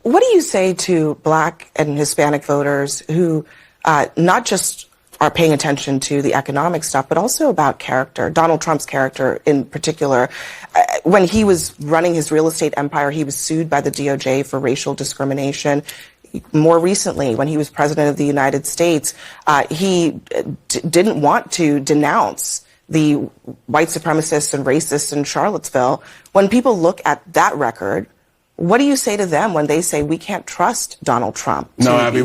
What do you say to Black and Hispanic voters who not just are paying attention to the economic stuff, but also about character, Donald Trump's character in particular? When he was running his real estate empire, he was sued by the DOJ for racial discrimination. More recently, when he was president of the United States, he didn't want to denounce the white supremacists and racists in Charlottesville. When people look at that record, what do you say to them when they say we can't trust Donald Trump? No, Abby,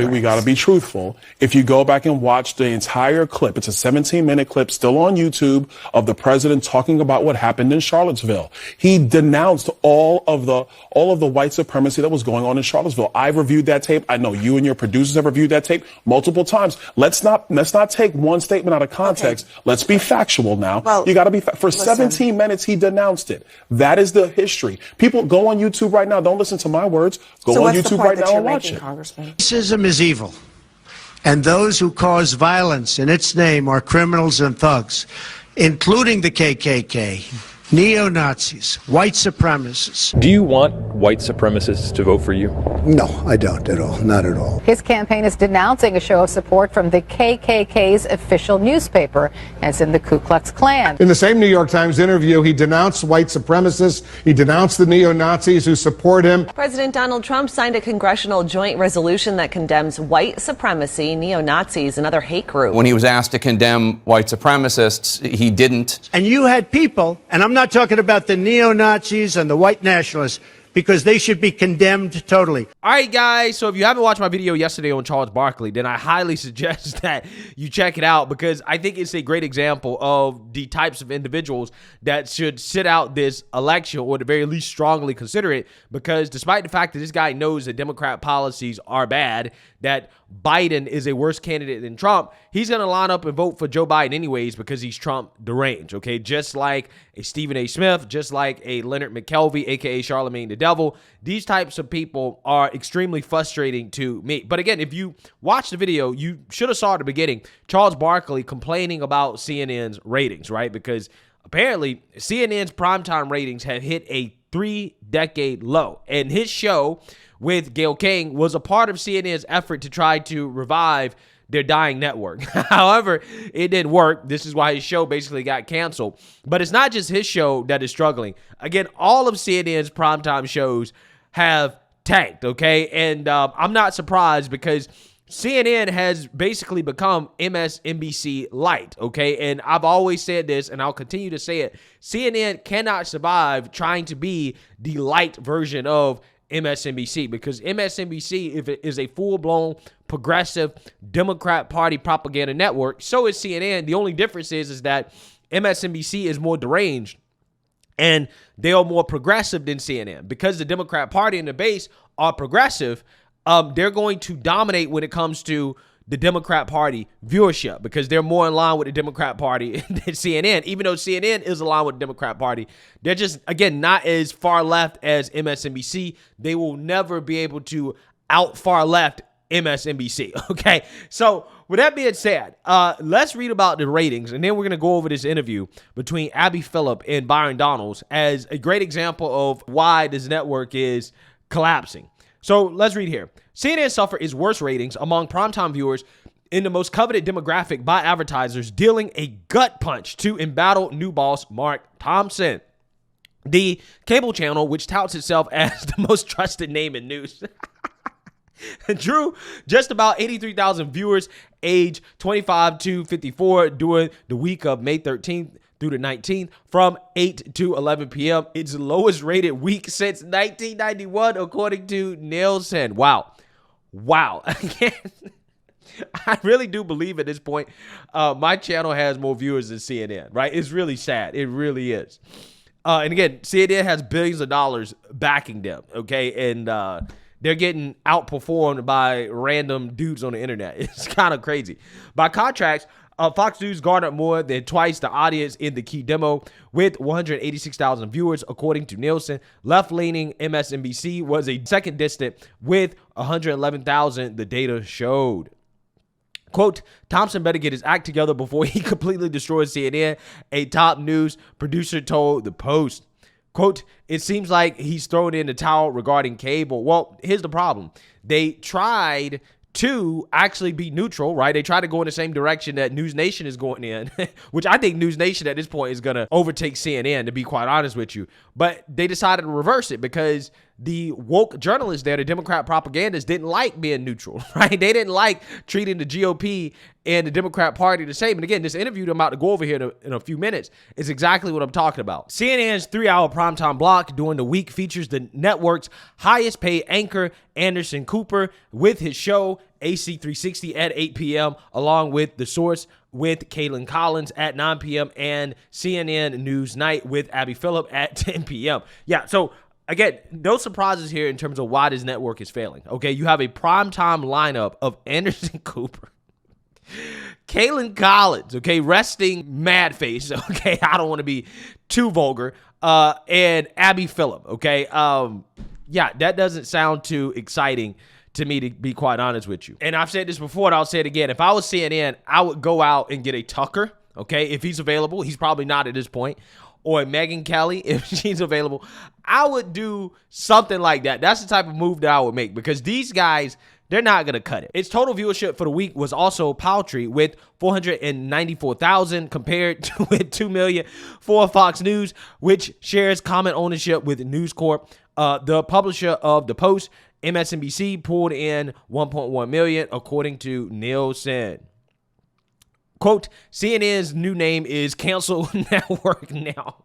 we got to be truthful. If you go back and watch the entire clip, it's a 17-minute clip still on YouTube of the president talking about what happened in Charlottesville. He denounced all of the white supremacy that was going on in Charlottesville. I've reviewed that tape. I know you and your producers have reviewed that tape multiple times. Let's not take one statement out of context. Okay. Let's be factual now. Well, you got to be for 17 minutes. He denounced it. That is the history. People go on YouTube right now. Don't listen to my words. Go on YouTube right now and watch it. Racism is evil, and those who cause violence in its name are criminals and thugs, including the KKK, neo-Nazis, white supremacists. Do you want white supremacists to vote for you? No, I don't at all. Not at all. His campaign is denouncing a show of support from the KKK's official newspaper, as in the Ku Klux Klan. In the same New York Times interview, he denounced white supremacists. He denounced the neo-Nazis who support him. President Donald Trump signed a congressional joint resolution that condemns white supremacy, neo-Nazis, and other hate groups. When he was asked to condemn white supremacists, he didn't. And you had people, and I'm not talking about the neo-Nazis and the white nationalists, because they should be condemned totally. All right, guys, so if you haven't watched my video yesterday on Charles Barkley, then I highly suggest that you check it out, because I think it's a great example of the types of individuals that should sit out this election, or at the very least strongly consider it, because despite the fact that this guy knows that Democrat policies are bad, that Biden is a worse candidate than Trump, he's going to line up and vote for Joe Biden anyways because he's Trump deranged, okay? Just like a Stephen A. Smith, just like a Leonard McKelvey, a.k.a. Charlemagne the Devil. These types of people are extremely frustrating to me. But again, if you watch the video, you should have saw at the beginning Charles Barkley complaining about CNN's ratings, right? Because apparently CNN's primetime ratings have hit a 3-decade low. And his show with Gayle King was a part of CNN's effort to try to revive their dying network. However, it didn't work. This is why his show basically got canceled. But it's not just his show that is struggling. Again, all of CNN's primetime shows have tanked, okay? And I'm not surprised, because CNN has basically become MSNBC light, okay? And I've always said this, and I'll continue to say it. CNN cannot survive trying to be the light version of MSNBC, because MSNBC, if it is a full-blown progressive Democrat Party propaganda network, so is CNN. The only difference is that MSNBC is more deranged and they are more progressive than CNN. Because the Democrat Party and the base are progressive, they're going to dominate when it comes to the Democrat Party viewership, because they're more in line with the Democrat Party than CNN. Even though CNN is aligned with the Democrat Party, they're just, again, not as far left as MSNBC. They will never be able to out far left MSNBC, okay? So with that being said, let's read about the ratings, and then we're going to go over this interview between Abby Phillip and Byron Donalds as a great example of why this network is collapsing. So let's read here. CNN suffered its worst ratings among primetime viewers in the most coveted demographic by advertisers, dealing a gut punch to embattled new boss Mark Thompson. The cable channel, which touts itself as the most trusted name in news, drew just about 83,000 viewers age 25 to 54 during the week of May 13th through the 19th from 8 to 11 p.m. Its lowest rated week since 1991, according to Nielsen. Wow. Again, I really do believe at this point, my channel has more viewers than CNN, right? It's really sad. It really is. And again, CNN has billions of dollars backing them, okay? And they're getting outperformed by random dudes on the internet. It's kind of crazy. By contrast, Fox News garnered more than twice the audience in the key demo with 186,000 viewers, according to Nielsen. Left-leaning MSNBC was a second distant with 111,000, the data showed. Quote, Thompson better get his act together before he completely destroys CNN, a top news producer told the Post. Quote, it seems like he's thrown in the towel regarding cable. Well, here's the problem. They tried to actually be neutral, right? They try to go in the same direction that News Nation is going in, which I think News Nation at this point is going to overtake CNN, to be quite honest with you. But they decided to reverse it because the woke journalists there, the Democrat propagandists, didn't like being neutral, right? They didn't like treating the GOP and the Democrat Party the same. And again, this interview that I'm about to go over here in a few minutes is exactly what I'm talking about. CNN's 3-hour primetime block during the week features the network's highest paid anchor, Anderson Cooper, with his show AC360 at 8 p.m., along with The Source with Kaitlan Collins at 9 p.m. and CNN News Night with Abby Phillip at 10 p.m. Yeah, so again, no surprises here in terms of why this network is failing. Okay, you have a primetime lineup of Anderson Cooper, Kaitlan Collins, okay, resting mad face, okay, I don't want to be too vulgar, and Abby Phillip, okay. Yeah, that doesn't sound too exciting to me, to be quite honest with you. And I've said this before, and I'll say it again. If I was CNN, I would go out and get a Tucker, okay, if he's available. He's probably not at this point. Or Megyn Kelly, if she's available. I would do something like that. That's the type of move that I would make, because these guys, they're not going to cut it. Its total viewership for the week was also paltry, with 494,000 compared to with 2 million for Fox News, which shares common ownership with News Corp. The publisher of The Post, MSNBC, pulled in 1.1 million, according to Nielsen. Quote, CNN's new name is Cancel Network now.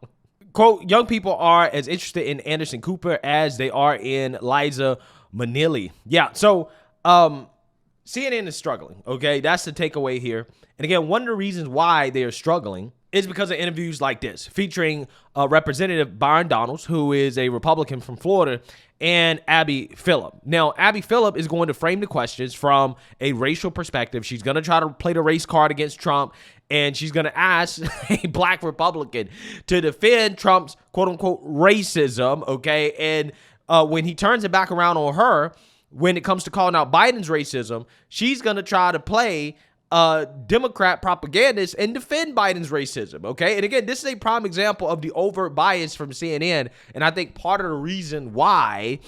Quote, young people are as interested in Anderson Cooper as they are in Liza Minnelli. Yeah, so CNN is struggling, okay? That's the takeaway here. And again, one of the reasons why they are struggling is because of interviews like this, featuring Representative Byron Donalds, who is a Republican from Florida, and Abby Phillip. Now, Abby Phillip is going to frame the questions from a racial perspective. She's going to try to play the race card against Trump, and she's going to ask a black Republican to defend Trump's quote-unquote racism, okay? And when he turns it back around on her, when it comes to calling out Biden's racism, she's going to try to play Democrat propagandists and defend Biden's racism, okay? And again, this is a prime example of the overt bias from CNN, and I think part of the reason why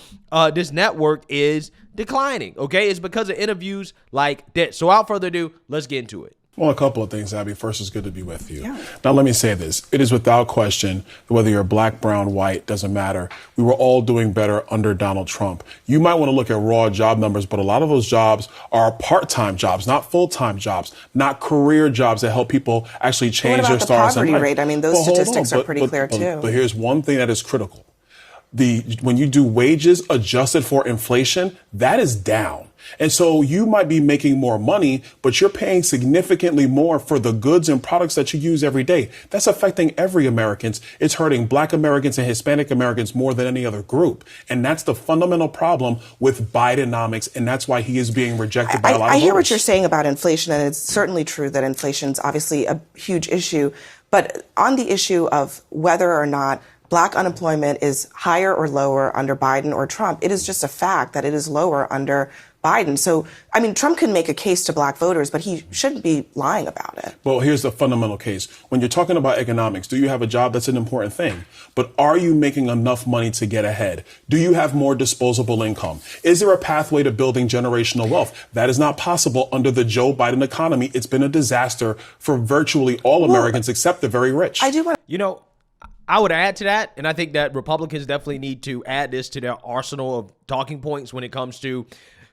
this network is declining, okay, is because of interviews like this. So without further ado, let's get into it. Well, a couple of things, Abby. First, it's good to be with you. Yeah. Now, let me say this. It is without question, whether you're black, brown, white, doesn't matter. We were all doing better under Donald Trump. You might want to look at raw job numbers, but a lot of those jobs are part-time jobs, not full-time jobs, not career jobs that help people actually change their stars in life. What about the poverty rate? I mean, those statistics are pretty clear, too. But here's one thing that is critical. When you do wages adjusted for inflation, that is down. And so you might be making more money, but you're paying significantly more for the goods and products that you use every day. That's affecting every American. It's hurting black Americans and Hispanic Americans more than any other group. And that's the fundamental problem with Bidenomics. And that's why he is being rejected by a lot of voters. I hear what you're saying about inflation, and it's certainly true that inflation is obviously a huge issue. But on the issue of whether or not black unemployment is higher or lower under Biden or Trump, it is just a fact that it is lower under Biden. So, I mean, Trump can make a case to black voters, but he shouldn't be lying about it. Well, here's the fundamental case. When you're talking about economics, do you have a job? That's an important thing. But are you making enough money to get ahead? Do you have more disposable income? Is there a pathway to building generational wealth? That is not possible under the Joe Biden economy. It's been a disaster for virtually all Americans except the very rich. I would add to that, and I think that Republicans definitely need to add this to their arsenal of talking points when it comes to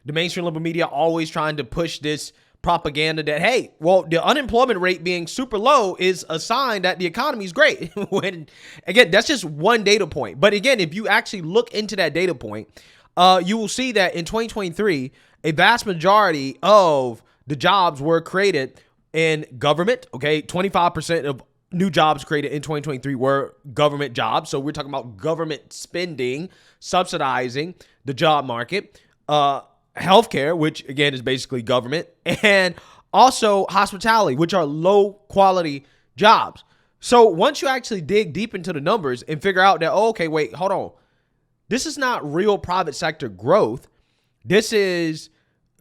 the mainstream liberal media always trying to push this propaganda that, hey, well, the unemployment rate being super low is a sign that the economy is great. When, again, that's just one data point. But again, if you actually look into that data point, you will see that in 2023, a vast majority of the jobs were created in government, okay? 25% of new jobs created in 2023 were government jobs. So we're talking about government spending, subsidizing the job market, healthcare, which again is basically government, and also hospitality, which are low quality jobs. So once you actually dig deep into the numbers and figure out that, oh, okay, wait, hold on. This is not real private sector growth. This is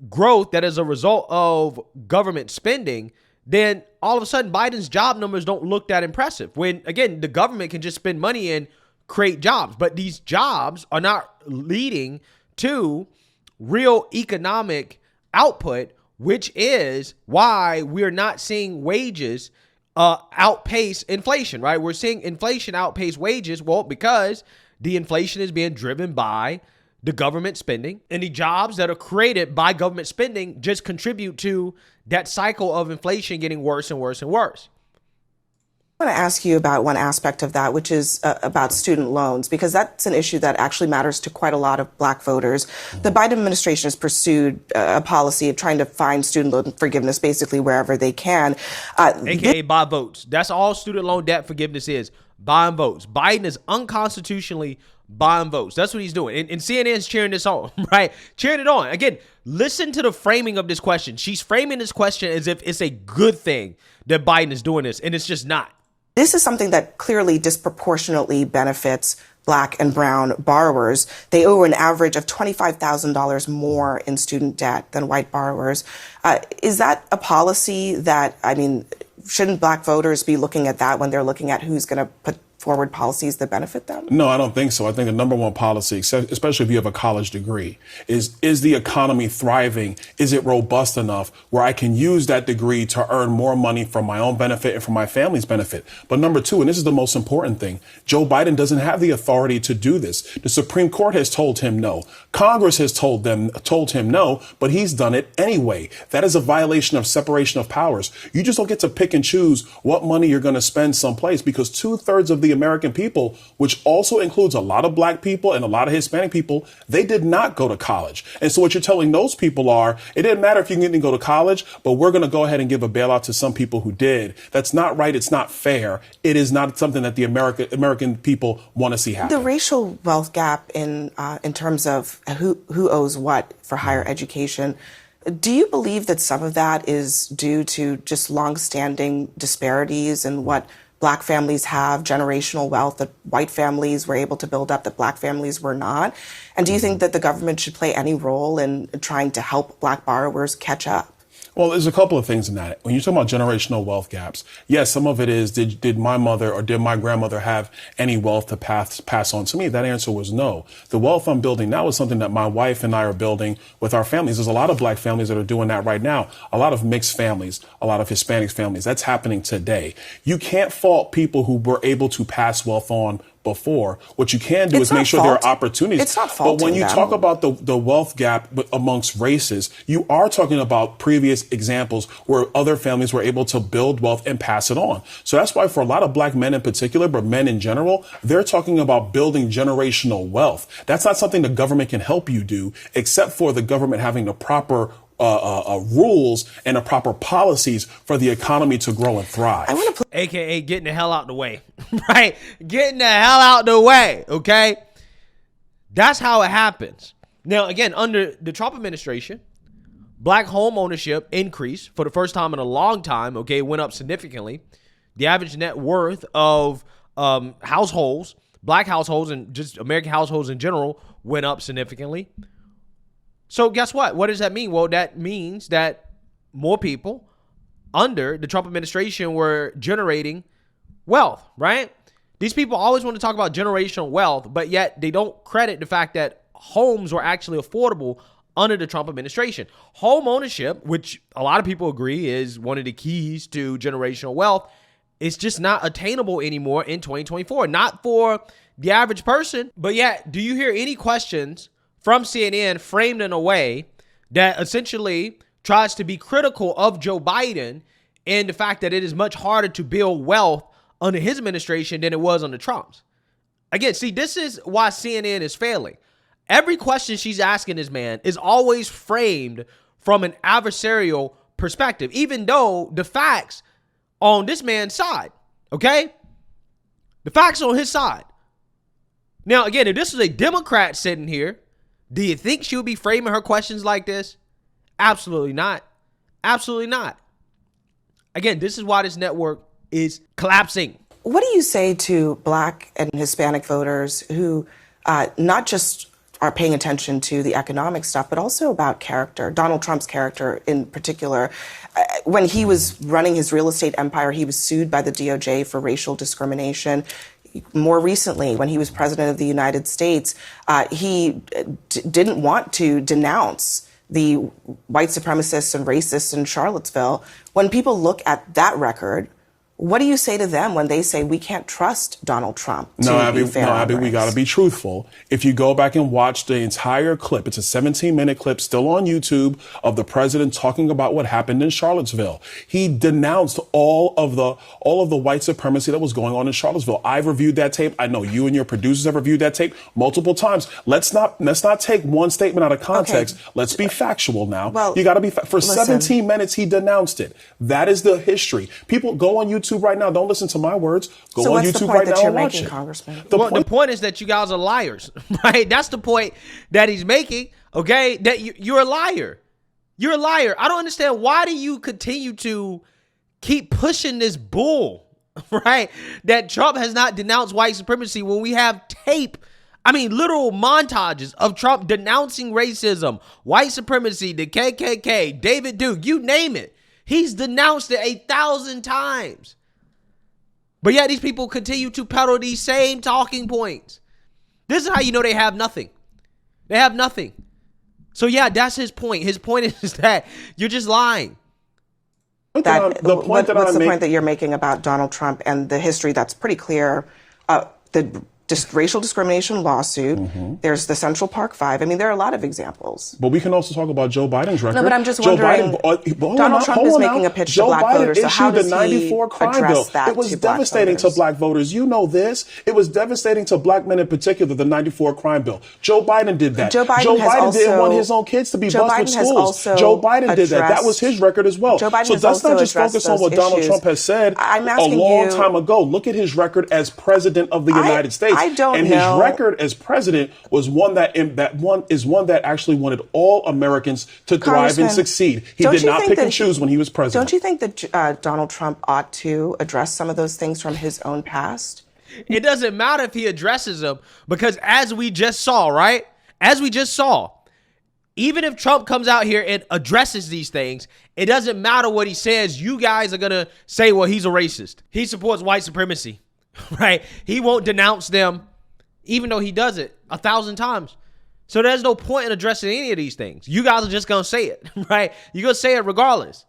growth that is a result of government spending. Then all of a sudden Biden's job numbers don't look that impressive when, again, the government can just spend money and create jobs, but these jobs are not leading to real economic output, which is why we're not seeing wages outpace inflation, right? We're seeing inflation outpace wages. Well, because the inflation is being driven by the government spending, and the jobs that are created by government spending just contribute to that cycle of inflation getting worse and worse and worse. I want to ask you about one aspect of that, which is about student loans, because that's an issue that actually matters to quite a lot of black voters. The Biden administration has pursued a policy of trying to find student loan forgiveness basically wherever they can. AKA buy votes. That's all student loan debt forgiveness is, buying votes. Biden is unconstitutionally buying votes. That's what he's doing. And CNN's cheering this on, right? Cheering it on. Again, listen to the framing of this question. She's framing this question as if it's a good thing that Biden is doing this, and it's just not. This is something that clearly disproportionately benefits black and brown borrowers. They owe an average of $25,000 more in student debt than white borrowers. Is that a policy that, shouldn't black voters be looking at that when they're looking at who's going to put forward policies that benefit them? No, I don't think so. I think the number one policy, especially if you have a college degree, is the economy thriving? Is it robust enough where I can use that degree to earn more money for my own benefit and for my family's benefit? But number two, and this is the most important thing, Joe Biden doesn't have the authority to do this. The Supreme Court has told him no. Congress has told him no, but he's done it anyway. That is a violation of separation of powers. You just don't get to pick and choose what money you're going to spend someplace, because 2/3 of the American people, which also includes a lot of black people and a lot of Hispanic people, they did not go to college. And so what you're telling those people are, it didn't matter if you didn't go to college, but we're going to go ahead and give a bailout to some people who did. That's not right. It's not fair. It is not something that the American people want to see happen. The racial wealth gap in terms of who owes what for higher education, do you believe that some of that is due to just longstanding disparities in what black families have, generational wealth that white families were able to build up that black families were not? And do you think that the government should play any role in trying to help black borrowers catch up? Well, there's a couple of things in that. When you're talking about generational wealth gaps, yes, some of it is, did my mother or did my grandmother have any wealth to pass on to me? That answer was no. The wealth I'm building now is something that my wife and I are building with our families. There's a lot of black families that are doing that right now. A lot of mixed families, a lot of Hispanic families. That's happening today. You can't fault people who were able to pass wealth on before. What you can do is make sure there are opportunities. It's not faulting But when you them. talk about the wealth gap amongst races, you are talking about previous examples where other families were able to build wealth and pass it on. So that's why for a lot of black men in particular, but men in general, they're talking about building generational wealth. That's not something the government can help you do, except for the government having the proper rules and the proper policies for the economy to grow and thrive. AKA getting the hell out the way, right? Getting the hell out the way, okay? That's how it happens. Now, again, under the Trump administration, black home ownership increased for the first time in a long time, okay? It went up significantly. The average net worth of households, black households and just American households in general, went up significantly. So guess what? What does that mean? Well, that means that more people under the Trump administration were generating wealth, right? These people always want to talk about generational wealth, but yet they don't credit the fact that homes were actually affordable under the Trump administration. Home ownership, which a lot of people agree is one of the keys to generational wealth, is just not attainable anymore in 2024. Not for the average person, but yet, do you hear any questions from CNN framed in a way that essentially tries to be critical of Joe Biden and the fact that it is much harder to build wealth under his administration than it was under Trump's? Again, see, this is why CNN is failing. Every question she's asking this man is always framed from an adversarial perspective, even though the facts on this man's side, okay? The facts on his side. Now, again, if this was a Democrat sitting here, do you think she would be framing her questions like this? Absolutely not. Absolutely not. Again, this is why this network is collapsing. What do you say to black and Hispanic voters who not just are paying attention to the economic stuff, but also about character, Donald Trump's character in particular? When he was running his real estate empire, he was sued by the DOJ for racial discrimination. more recently, when he was president of the United States, he didn't want to denounce the white supremacists and racists in Charlottesville. When people look at that record, what do you say to them when they say we can't trust Donald Trump? Abby, we got to be truthful. If you go back and watch the entire clip, it's a 17-minute clip still on YouTube of the president talking about what happened in Charlottesville. He denounced all of the white supremacy that was going on in Charlottesville. I've reviewed that tape. I know you and your producers have reviewed that tape multiple times. Let's not take one statement out of context. Okay. Let's be factual now. Well, you got to be for 17 minutes. He denounced it. That is the history. People go on YouTube right now. Don't listen to my words. Go on YouTube right now and watch it. Congressman? The point is that you guys are liars, right? That's the point that he's making, okay? That you're a liar. You're a liar. I don't understand. Why do you continue to keep pushing this bull, right? That Trump has not denounced white supremacy when we have tape, literal montages of Trump denouncing racism, white supremacy, the KKK, David Duke, you name it. He's denounced it 1,000 times. But yet these people continue to peddle these same talking points. This is how you know they have nothing. They have nothing. So yeah, that's his point. His point is that you're just lying. What's the point that you're making about Donald Trump and the history that's pretty clear? The racial discrimination lawsuit. Mm-hmm. There's the Central Park Five. There are a lot of examples. But we can also talk about Joe Biden's record. No, but I'm just wondering. Donald Trump is making a pitch to black voters. So how does he address that? It was devastating to black voters. You know this. It was devastating to black men in particular. The '94 crime bill. Joe Biden did that. Joe Biden didn't want his own kids to be bused in schools. Joe Biden did that. That was his record as well. So let's not just focus on what Donald Trump has said a long time ago. Look at his record as president of the United States. I don't know. His record as president was one that actually wanted all Americans to thrive and succeed. He did not pick and choose when he was president. Don't you think that Donald Trump ought to address some of those things from his own past? It doesn't matter if he addresses them, because as we just saw, right? As we just saw, even if Trump comes out here and addresses these things, it doesn't matter what he says. You guys are going to say, well, he's a racist. He supports white supremacy, right? He won't denounce them, even though he does it 1,000 times. So there's no point in addressing any of these things. You guys are just going to say it, right? You're going to say it regardless.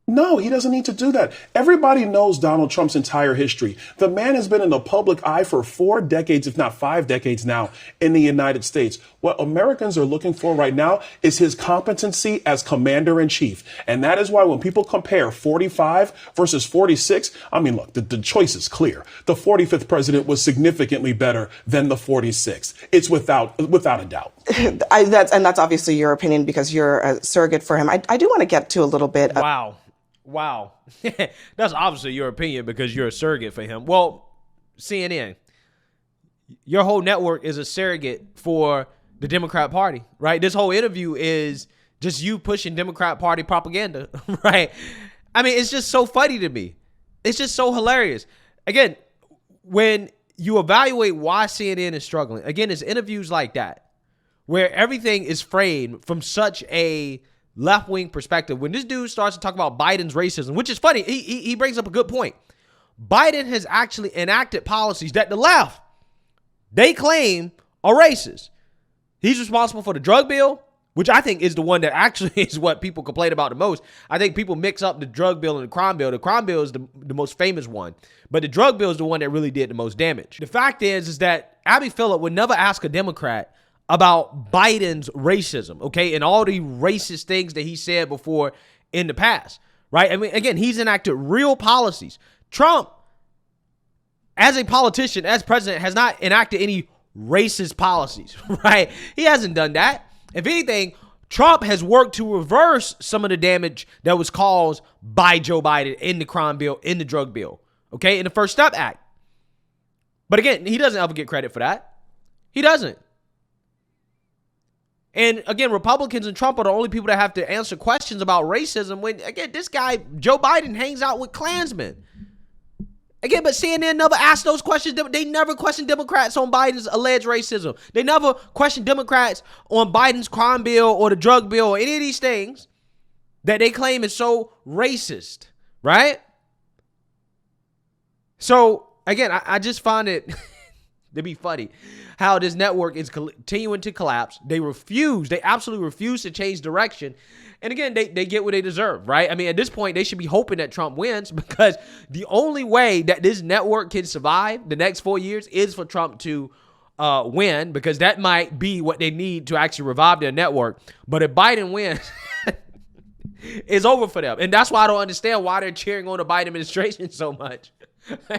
No, he doesn't need to do that. Everybody knows Donald Trump's entire history. The man has been in the public eye for 4 decades, if not 5 decades now, in the United States. What Americans are looking for right now is his competency as commander-in-chief. And that is why when people compare 45 versus 46, look, the choice is clear. The 45th president was significantly better than the 46th. It's without a doubt. That's obviously your opinion because you're a surrogate for him. I do want to get to a little bit of... Wow. That's obviously your opinion because you're a surrogate for him. Well, CNN, your whole network is a surrogate for the Democrat Party, right? This whole interview is just you pushing Democrat Party propaganda, right? It's just so funny to me. It's just so hilarious. Again, when you evaluate why CNN is struggling, again, it's interviews like that where everything is framed from such a left-wing perspective. When this dude starts to talk about Biden's racism, which is funny, he brings up a good point. Biden has actually enacted policies that the left, they claim are racist. He's responsible for the drug bill, which I think is the one that actually is what people complain about the most. I think people mix up the drug bill and the crime bill. The crime bill is the most famous one, but the drug bill is the one that really did the most damage. The fact is that Abby Phillip would never ask a Democrat about Biden's racism, okay, and all the racist things that he said before in the past, right? Again, he's enacted real policies. Trump, as a politician, as president, has not enacted any racist policies, right? He hasn't done that. If anything, Trump has worked to reverse some of the damage that was caused by Joe Biden in the crime bill, in the drug bill, okay, in the First Step Act. But again, he doesn't ever get credit for that. He doesn't. And again, Republicans and Trump are the only people that have to answer questions about racism when, again, this guy, Joe Biden, hangs out with Klansmen. Again, but CNN never asked those questions. They never questioned Democrats on Biden's alleged racism. They never questioned Democrats on Biden's crime bill or the drug bill or any of these things that they claim is so racist, right? So again, I just find it to be funny how this network is continuing to collapse. They absolutely refuse to change direction. And again, they get what they deserve, right? I mean, at this point, they should be hoping that Trump wins, because the only way that this network can survive the next 4 years is for Trump to win, because that might be what they need to actually revive their network. But if Biden wins, it's over for them. And that's why I don't understand why they're cheering on the Biden administration so much.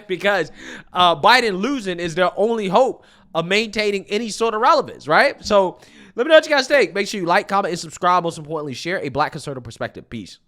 Because Biden losing is their only hope of maintaining any sort of relevance, right? So let me know what you guys think. Make sure you like, comment, and subscribe. Most importantly, share a Black conservative perspective. Peace.